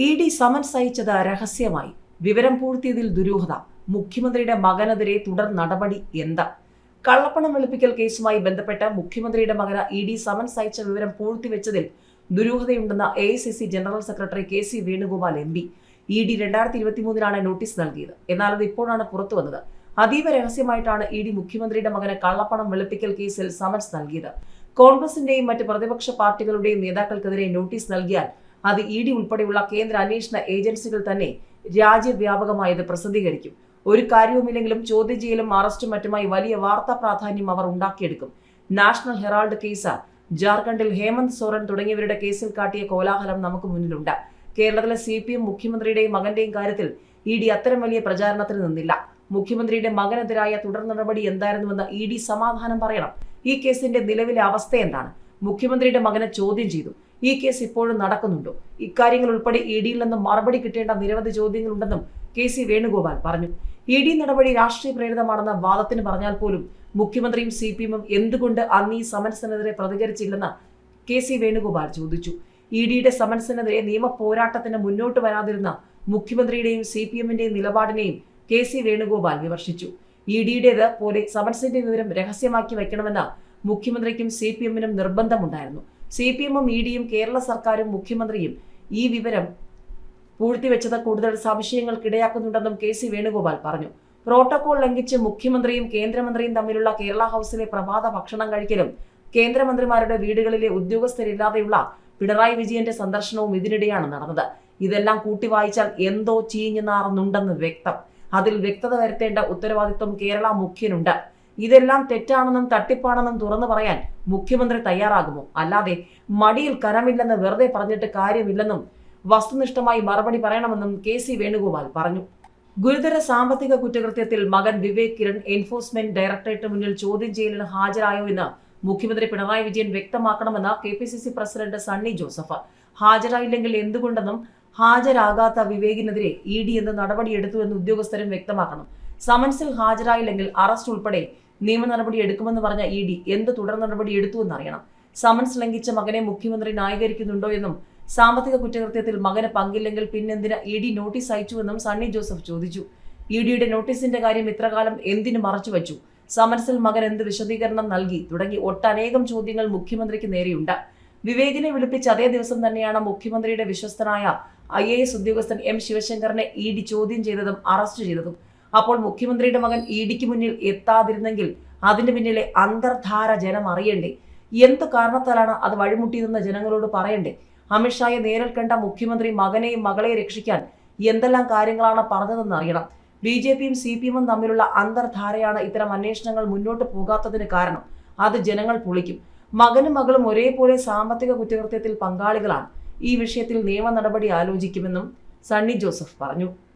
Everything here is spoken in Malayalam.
ഇ.ഡി. സമൻസ് അയച്ചത് രഹസ്യമായി. വിവരം പൂഴ്ത്തിയതിൽ ദുരൂഹത. മുഖ്യമന്ത്രിയുടെ മകനെതിരെ തുടർ നടപടി എന്താ? കള്ളപ്പണം വെളുപ്പിക്കൽ കേസുമായി ബന്ധപ്പെട്ട് മുഖ്യമന്ത്രിയുടെ മകന് ഇ.ഡി. സമൻസ് അയച്ച വിവരം പൂഴ്ത്തിവെച്ചതിൽ ദുരൂഹതയുണ്ടെന്ന് AICC general secretary K C. Venugopal MP. ED. 2023 notice നൽകിയത്. എന്നാൽ അത് ഇപ്പോഴാണ് പുറത്തുവന്നത്. അതീവ രഹസ്യമായിട്ടാണ് ഇ.ഡി. മുഖ്യമന്ത്രിയുടെ മകന് കള്ളപ്പണം വെളുപ്പിക്കൽ കേസിൽ സമൻസ് നൽകിയത്. കോൺഗ്രസിന്റെയും മറ്റ് പ്രതിപക്ഷ പാർട്ടികളുടെയും നേതാക്കൾക്കെതിരെ നോട്ടീസ് നൽകിയാൽ അത് ഇ.ഡി. ഉൾപ്പെടെയുള്ള കേന്ദ്ര അന്വേഷണ ഏജൻസികൾ തന്നെ രാജ്യവ്യാപകമായത് പ്രസിദ്ധീകരിക്കും. ഒരു കാര്യവുമില്ലെങ്കിലും ചോദ്യം ചെയ്യലും അറസ്റ്റും മറ്റുമായി വലിയ വാർത്താ പ്രാധാന്യം അവർ ഉണ്ടാക്കിയെടുക്കും. നാഷണൽ ഹെറാൾഡ് കേസ്, ജാർഖണ്ഡിൽ ഹേമന്ത് സോറൻ തുടങ്ങിയവരുടെ കേസിൽ കാട്ടിയ കോലാഹലം നമുക്ക് മുന്നിലുണ്ട്. കേരളത്തിലെ CPM മുഖ്യമന്ത്രിയുടെയും മകന്റെയും കാര്യത്തിൽ ഇ.ഡി. അത്തരം വലിയ പ്രചാരണത്തിന് നിന്നില്ല. മുഖ്യമന്ത്രിയുടെ മകനെതിരായ തുടർ നടപടി എന്തായിരുന്നുവെന്ന് ഇ.ഡി. സമാധാനം പറയണം. ഈ കേസിന്റെ നിലവിലെ അവസ്ഥ എന്താണ്? മുഖ്യമന്ത്രിയുടെ മകനെ ചോദ്യം ചെയ്തു. ഈ കേസ് ഇപ്പോഴും നടക്കുന്നുണ്ടോ? ഇക്കാര്യങ്ങൾ ഉൾപ്പെടെ ഇ.ഡിയിൽ നിന്ന് മറുപടി കിട്ടേണ്ട നിരവധി ചോദ്യങ്ങളുണ്ടെന്നും കെ.സി. വേണുഗോപാൽ പറഞ്ഞു. ഇ.ഡി. നടപടി രാഷ്ട്രീയ പ്രേരിതമാണെന്ന വാദത്തിന് പറഞ്ഞാൽ പോലും മുഖ്യമന്ത്രിയും CPM എന്തുകൊണ്ട് അന്ന് ഈ സമൻസിനെതിരെ പ്രതികരിച്ചില്ലെന്ന് കെ.സി. വേണുഗോപാൽ ചോദിച്ചു. ഇ.ഡിയുടെ സമൻസിനെതിരെ നിയമ പോരാട്ടത്തിന് മുന്നോട്ട് വരാതിരുന്ന മുഖ്യമന്ത്രിയുടെയും CPMന്റെയും നിലപാടിനെയും കെ.സി. വേണുഗോപാൽ വിമർശിച്ചു. ഇ.ഡിയുടേത് പോലെ സമൻസിന്റെ വിവരം രഹസ്യമാക്കി വയ്ക്കണമെന്ന് മുഖ്യമന്ത്രിക്കും CPMനും നിർബന്ധമുണ്ടായിരുന്നു. CPMും ഇ.ഡിയും കേരള സർക്കാരും മുഖ്യമന്ത്രിയും ഈ വിവരം പൂഴ്ത്തിവെച്ചത് കൂടുതൽ സംശയങ്ങൾക്കിടയാക്കുന്നുണ്ടെന്നും കെ.സി. വേണുഗോപാൽ പറഞ്ഞു. പ്രോട്ടോകോൾ ലംഘിച്ച് മുഖ്യമന്ത്രിയും കേന്ദ്രമന്ത്രിയും തമ്മിലുള്ള കേരള ഹൌസിലെ പ്രഭാത ഭക്ഷണം കഴിക്കലും കേന്ദ്രമന്ത്രിമാരുടെ വീടുകളിലെ ഉദ്യോഗസ്ഥരില്ലാതെയുള്ള പിണറായി വിജയന്റെ സന്ദർശനവും ഇതിനിടെയാണ് നടന്നത്. ഇതെല്ലാം കൂട്ടി വായിച്ചാൽ എന്തോ ചീഞ്ഞു നാറുന്നുണ്ടെന്ന് വ്യക്തം. അതിൽ വ്യക്തത വരുത്തേണ്ട ഉത്തരവാദിത്വം കേരള മുഖ്യനുണ്ട്. ഇതെല്ലാം തെറ്റാണെന്നും തട്ടിപ്പാണെന്നും തുറന്നു പറയാൻ മുഖ്യമന്ത്രി തയ്യാറാകുമോ? അല്ലാതെ മടിയിൽ കനമില്ലെന്ന് വെറുതെ പറഞ്ഞിട്ട് കാര്യമില്ലെന്നും വസ്തുനിഷ്ഠമായി മറുപടി പറയണമെന്നും കെ.സി. വേണുഗോപാൽ പറഞ്ഞു. ഗുരുതര സാമ്പത്തിക കുറ്റകൃത്യത്തിൽ മകൻ വിവേക് കിരൺ എൻഫോഴ്സ്മെന്റ് ഡയറക്ടറേറ്റ് മുന്നിൽ ചോദ്യം ചെയ്യലിന് ഹാജരായോ എന്ന് മുഖ്യമന്ത്രി പിണറായി വിജയൻ വ്യക്തമാക്കണമെന്ന് KPCC പ്രസിഡന്റ് സണ്ണി ജോസഫ്. ഹാജരായില്ലെങ്കിൽ എന്തുകൊണ്ടെന്നും ഹാജരാകാത്ത വിവേകിനെതിരെ ഇ.ഡി. എന്ത് നടപടിയെടുത്തുവെന്ന് ഉദ്യോഗസ്ഥരും വ്യക്തമാക്കണം. സമൻസിൽ ഹാജരായില്ലെങ്കിൽ അറസ്റ്റ് ഉൾപ്പെടെ നിയമ നടപടി എടുക്കുമെന്ന് പറഞ്ഞ ഇ.ഡി. എന്ത് തുടർ നടപടി എടുത്തുവെന്നറിയണം. സമൻസ് ലംഘിച്ച മകനെ മുഖ്യമന്ത്രി ന്യായീകരിക്കുന്നുണ്ടോ എന്നും സാമ്പത്തിക കുറ്റകൃത്യത്തിൽ മകന് പങ്കില്ലെങ്കിൽ പിന്നെന്തിന് ഇ.ഡി. നോട്ടീസ് അയച്ചുവെന്നും സണ്ണി ജോസഫ് ചോദിച്ചു. ഇ.ഡിയുടെ നോട്ടീസിന്റെ കാര്യം ഇത്രകാലം എന്തിനു മറച്ചുവെച്ചു? സമൻസിൽ മകൻ എന്ത് വിശദീകരണം നൽകി? തുടങ്ങി ഒട്ടനേകം ചോദ്യങ്ങൾ മുഖ്യമന്ത്രിക്ക് നേരെയുണ്ട്. വിവേകിനെ വിളിപ്പിച്ച അതേ ദിവസം തന്നെയാണ് മുഖ്യമന്ത്രിയുടെ വിശ്വസ്തനായ IAS ഉദ്യോഗസ്ഥൻ M. ശിവശങ്കറിനെ ഇ.ഡി. ചോദ്യം ചെയ്തതും അറസ്റ്റ് ചെയ്തതും. അപ്പോൾ മുഖ്യമന്ത്രിയുടെ മകൻ ഇ.ഡിക്ക് മുന്നിൽ എത്താതിരുന്നെങ്കിൽ അതിന് പിന്നിലെ അന്തർധാര ജനം അറിയണ്ടേ? എന്ത് കാരണത്താലാണ് അത് വഴിമുട്ടിയതെന്ന് ജനങ്ങളോട് പറയണ്ടേ? അമിത്ഷായെ നേരിൽ കണ്ട മുഖ്യമന്ത്രി മകനെയും മകളെയും രക്ഷിക്കാൻ എന്തെല്ലാം കാര്യങ്ങളാണ് പറഞ്ഞതെന്ന് അറിയണം. BJPയും CPMും തമ്മിലുള്ള അന്തർധാരയാണ് ഇത്തരം അന്വേഷണങ്ങൾ മുന്നോട്ട് പോകാത്തതിന് കാരണം. അത് ജനങ്ങൾ പൊളിക്കും. മകനും മകളും ഒരേപോലെ സാമ്പത്തിക കുറ്റകൃത്യത്തിൽ പങ്കാളികളാണ്. ഈ വിഷയത്തിൽ നിയമ നടപടി ആലോചിക്കുമെന്നും സണ്ണി ജോസഫ് പറഞ്ഞു.